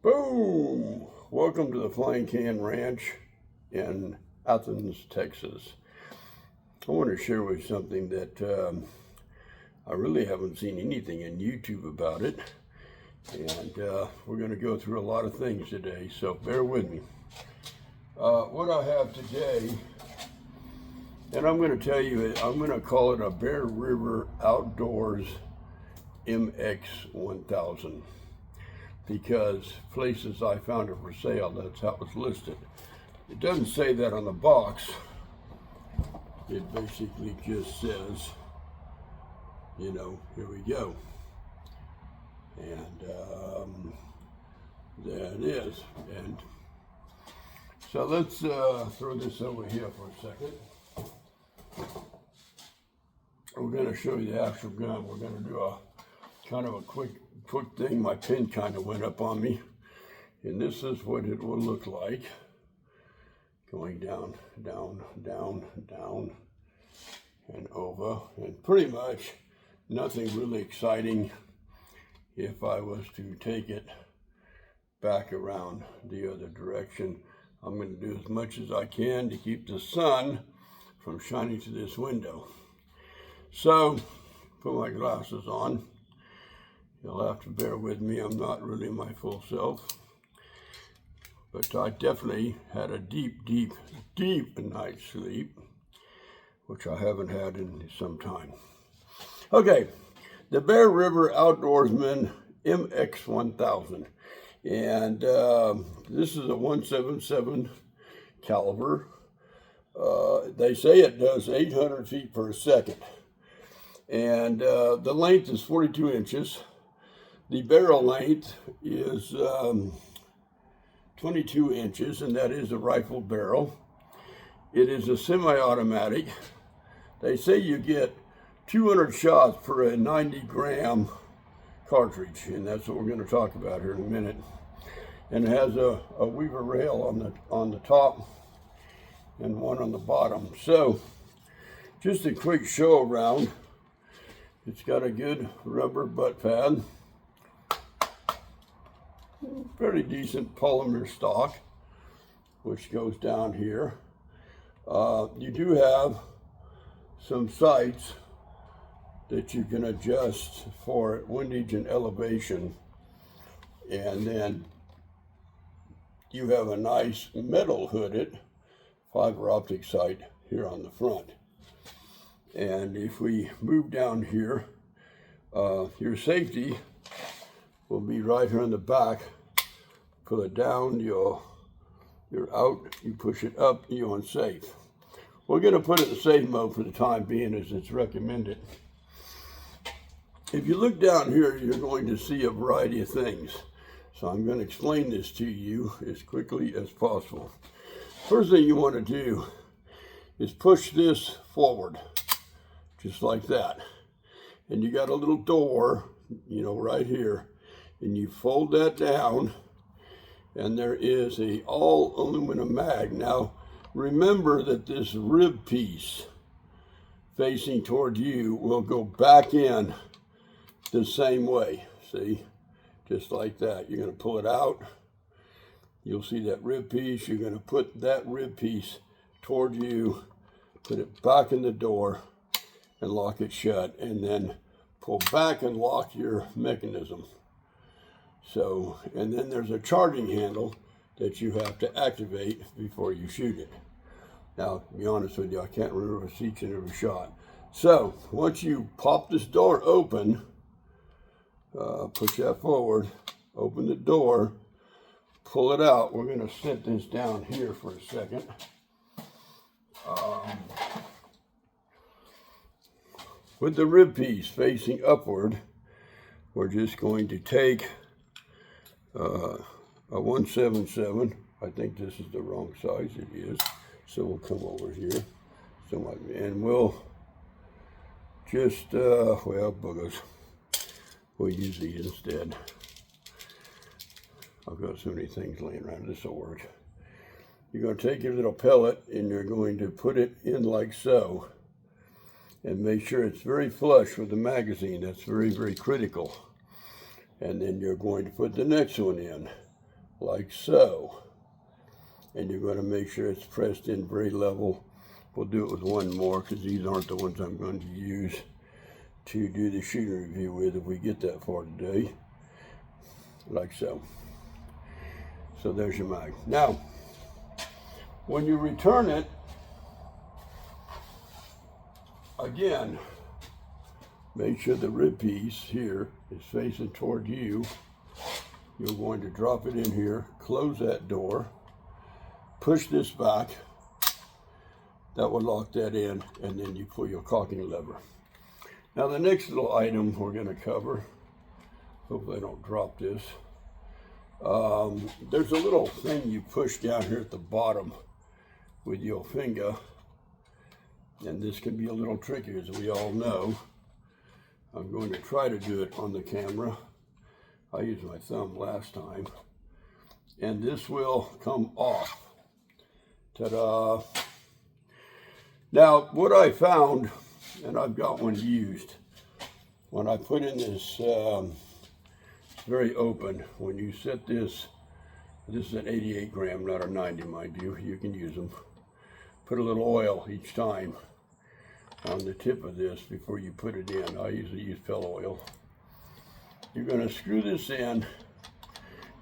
Boom! Welcome to the Flying Can Ranch in Athens, Texas. I want to share with you something that I really haven't seen anything in YouTube about it. And we're going to go through a lot of things today, so bear with me. What I have today, and I'm going to tell you, I'm going to call it a Bear River Outdoors MX1000. Because places I found it for sale, that's how it was listed. It doesn't say that on the box. It basically just says, you know, here we go. And there it is. And so let's throw this over here for a second. We're going to show you the actual gun. We're going to do a kind of a quick thing. My pin kind of went up on me, and this is what it will look like, going down, down, down, down, and over, and pretty much nothing really exciting. If I was to take it back around the other direction, I'm going to do as much as I can to keep the sun from shining through this window. So, put my glasses on. You'll have to bear with me. I'm not really my full self. But I definitely had a deep night's sleep, which I haven't had in some time. Okay, the Bear River Outdoorsman MX1000. And this is a 177 caliber. They say it does 800 feet per second. And the length is 42 inches. The barrel length is 22 inches, and that is a rifle barrel. It is a semi-automatic. They say you get 200 shots per a 90-gram cartridge, and that's what we're going to talk about here in a minute. And it has a weaver rail on the top and one on the bottom. So, just a quick show around. It's got a good rubber butt pad. Very decent polymer stock, which goes down here. You do have some sights that you can adjust for windage and elevation. And then you have a nice metal hooded fiber optic sight here on the front. And if we move down here, your safety will be right here in the back. Pull it down, you're out, you push it up, you're on safe. We're going to put it in safe mode for the time being, as it's recommended. If you look down here, you're going to see a variety of things. So I'm going to explain this to you as quickly as possible. First thing you want to do is push this forward, just like that. And you got a little door, you know, right here. And you fold that down, and there is a all aluminum mag. Now, remember that this rib piece facing toward you will go back in the same way. See, just like that. You're going to pull it out. You'll see that rib piece. You're going to put that rib piece toward you, put it back in the door, and lock it shut, and then pull back and lock your mechanism. So, and then there's a charging handle that you have to activate before you shoot it. Now, to be honest with you, I can't remember each and every shot. So, once you pop this door open, push that forward, open the door, pull it out. We're going to set this down here for a second. With the rib piece facing upward, we're just going to take a 177. I think this is the wrong size. It is. So we'll come over here. And we'll just, well, boogers. We'll use these instead. I've got so many things laying around. This will work. You're going to take your little pellet and you're going to put it in like so. And make sure it's very flush with the magazine. That's very, very critical. And then you're going to put the next one in. like so. And you're going to make sure it's pressed in very level. We'll do it with one more because these aren't the ones I'm going to use to do the shooting review with if we get that far today. Like so. So there's your mag. Now, when you return it, again, make sure the rib piece here is facing toward you. You're going to drop it in here, close that door, push this back. That will lock that in, and then you pull your caulking lever. Now the next little item we're going to cover, hopefully I don't drop this. There's a little thing you push down here at the bottom with your finger, and this can be a little tricky, as we all know. I'm going to try to do it on the camera. I used my thumb last time, and this will come off. Ta-da! Now, what I found, and I've got one used, when I put in this, it's very open. When you set this is an 88 gram, not a 90, mind you. You can use them. Put a little oil each time on the tip of this before you put it in. I usually use pill oil. You're going to screw this in,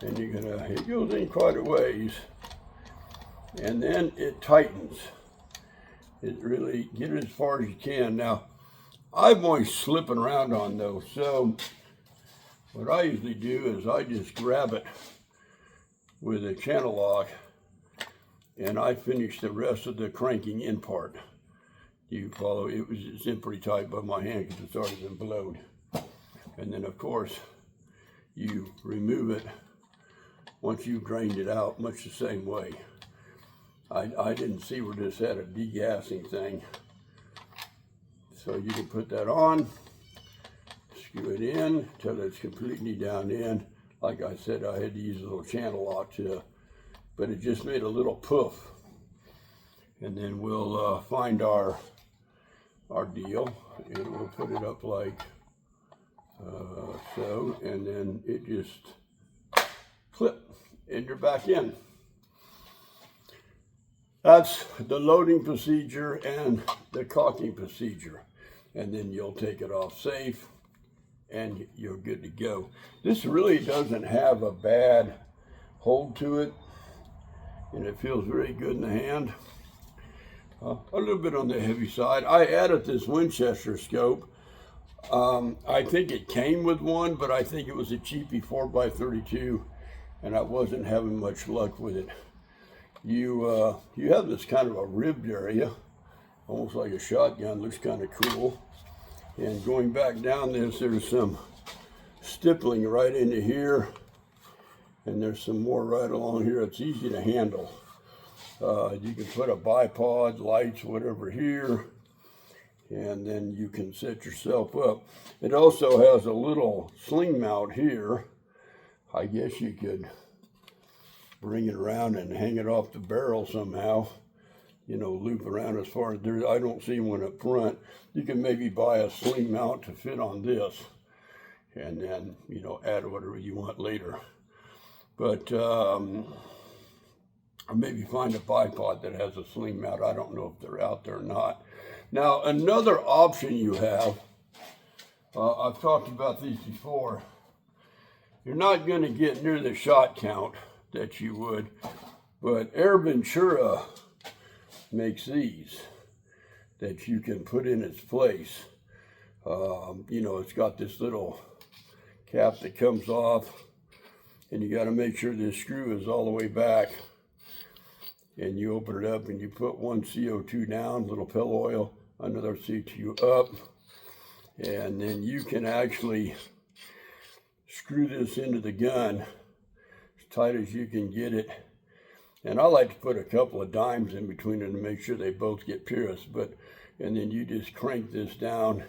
and it goes in quite a ways, and then it tightens. It really, get it as far as you can. Now, I'm always slipping around on those, so what I usually do is I just grab it with a channel lock, and I finish the rest of the cranking in part. You follow, it's in pretty tight by my hand because it's already been blowed. And then, of course, you remove it once you've drained it out, much the same way. I didn't see where this had a degassing thing. So you can put that on, screw it in till it's completely down in. Like I said, I had to use a little channel lock but it just made a little poof. And then we'll find our deal, and we'll put it up like so, and then it just clip, and you're back in. That's the loading procedure and the caulking procedure. And then you'll take it off safe, and you're good to go. This really doesn't have a bad hold to it, and it feels very good in the hand. A little bit on the heavy side. I added this Winchester scope. I think it came with one, but I think it was a cheapie 4x32, and I wasn't having much luck with it. You have this kind of a ribbed area, almost like a shotgun. Looks kind of cool. And going back down this, there's some stippling right into here, and there's some more right along here. It's easy to handle. You can put a bipod, lights, whatever here, and then you can set yourself up. It also has a little sling mount here. I guess you could bring it around and hang it off the barrel somehow, you know, loop around as far as there. I don't see one up front. You can maybe buy a sling mount to fit on this, and then, you know, add whatever you want later. But or maybe find a bipod that has a sling mount. I don't know if they're out there or not. Now, another option you have, I've talked about these before. You're not going to get near the shot count that you would, but Air Ventura makes these that you can put in its place. You know, it's got this little cap that comes off, and you got to make sure this screw is all the way back, and you open it up and you put one CO2 down, little pill oil, another CO2 up, and then you can actually screw this into the gun tight as you can get it. And I like to put a couple of dimes in between them to make sure they both get pierced, and then you just crank this down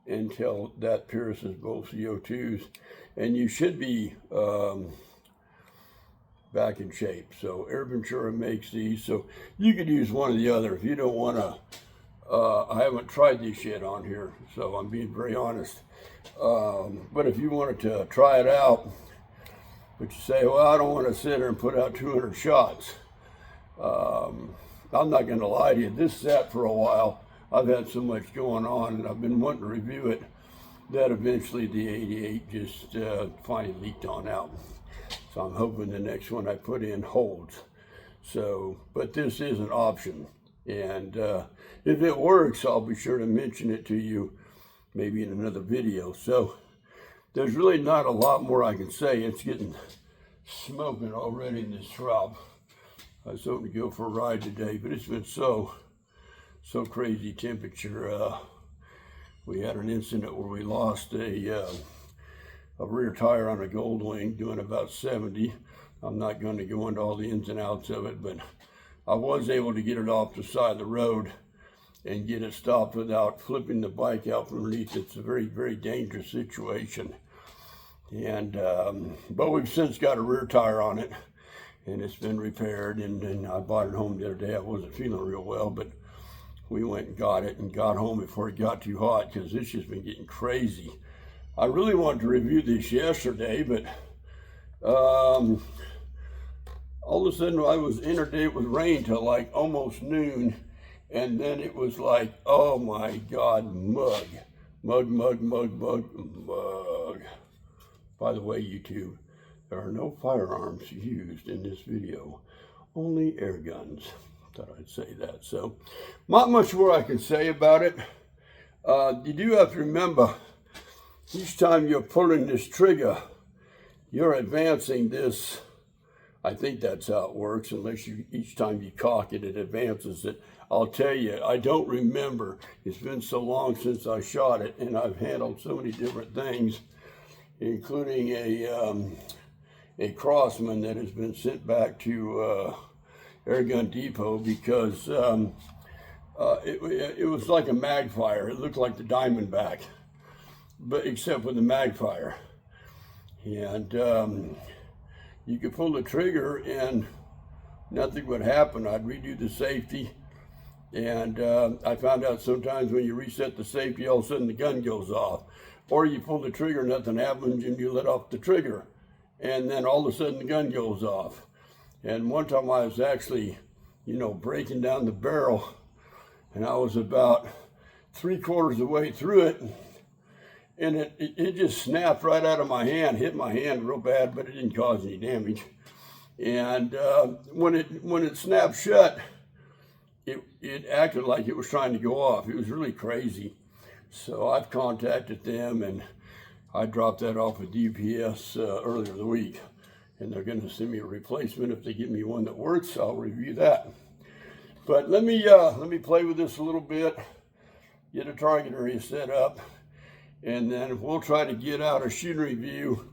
until that pierces both CO2s, and you should be back in shape. So Air Ventura makes these, so you could use one or the other if you don't want to. I haven't tried these yet on here, so I'm being very honest. But if you wanted to try it out, But you say, well, I don't want to sit there and put out 200 shots. I'm not going to lie to you. This sat for a while. I've had so much going on, and I've been wanting to review it, that eventually the 88 just finally leaked on out. So I'm hoping the next one I put in holds. So, but this is an option. And if it works, I'll be sure to mention it to you maybe in another video. So there's really not a lot more I can say. It's getting smoking already in this shop. I was hoping to go for a ride today, but it's been so crazy temperature. We had an incident where we lost a rear tire on a Goldwing doing about 70. I'm not going to go into all the ins and outs of it, but I was able to get it off the side of the road and get it stopped without flipping the bike out from underneath. It's a very, very dangerous situation. And but we've since got a rear tire on it, and it's been repaired, and I bought it home the other day. I wasn't feeling real well, but we went and got it and got home before it got too hot, because it's just been getting crazy. I really wanted to review this yesterday, but all of a sudden I was inundated with rain till like almost noon, and then it was like, oh my God, mug. By the way, YouTube, there are no firearms used in this video, only air guns. Thought I'd say that. So, not much more I can say about it. You do have to remember, each time you're pulling this trigger, you're advancing this. I think that's how it works, unless each time you cock it, it advances it. I'll tell you, I don't remember. It's been so long since I shot it, and I've handled so many different things, including a Crossman that has been sent back to Airgun Depot because it was like a magfire. It looked like the Diamondback, but except with the magfire. And you could pull the trigger and nothing would happen. I'd redo the safety, and I found out sometimes when you reset the safety, all of a sudden the gun goes off. Or you pull the trigger, nothing happens, and you let off the trigger, and then all of a sudden the gun goes off. And one time I was actually, breaking down the barrel, and I was about 3/4 of the way through it, and it just snapped right out of my hand, hit my hand real bad, but it didn't cause any damage. And when it snapped shut, it acted like it was trying to go off. It was really crazy. So I've contacted them, and I dropped that off at DPS earlier in the week, and they're going to send me a replacement. If they give me one that works, I'll review that. But let me play with this a little bit, get a target area set up, and then we'll try to get out a shooting review.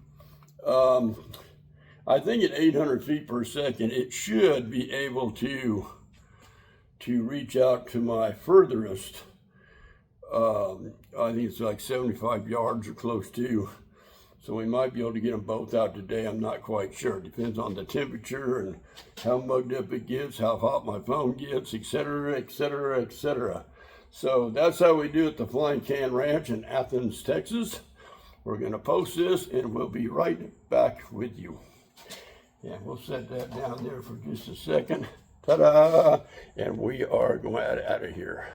I think at 800 feet per second, it should be able to reach out to my furthest. I think it's like 75 yards or close to. So we might be able to get them both out today. I'm not quite sure. It depends on the temperature and how mugged up it gets, how hot my phone gets, etc., etc., etc. So that's how we do it at the Flying Can Ranch in Athens, Texas. We're going to post this, and we'll be right back with you. And we'll set that down there for just a second. Ta-da! And we are going out of here.